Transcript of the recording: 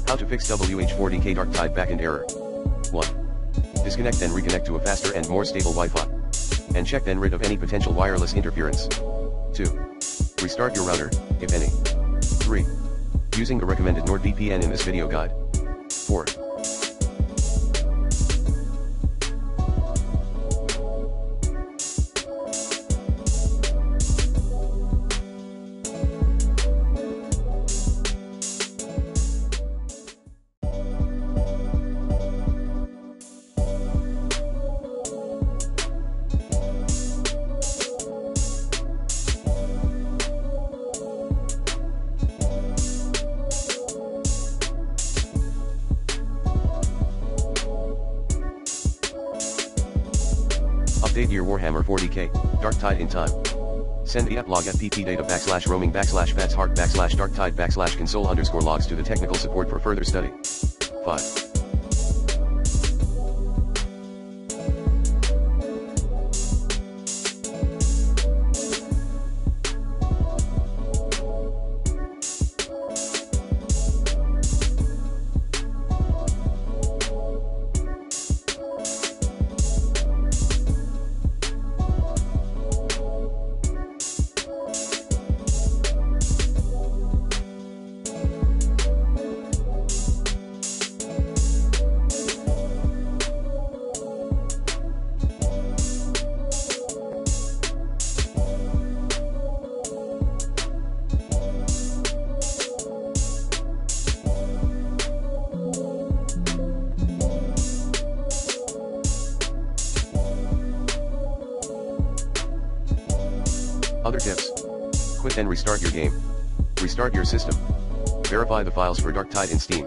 How to fix WH40K Darktide backend error. 1. Disconnect then reconnect to a faster and more stable Wi-Fi. And check then rid of any potential wireless interference. 2. Restart your router, if any. 3. Using the recommended NordVPN in this video guide. 4. Update your Warhammer 40k, Darktide in time. Send app-log fpp data /roaming /fats heart /darktide /console _logs to the technical support for further study. 5. Other tips. Quit and restart your game. Restart your system. Verify the files for Darktide in Steam.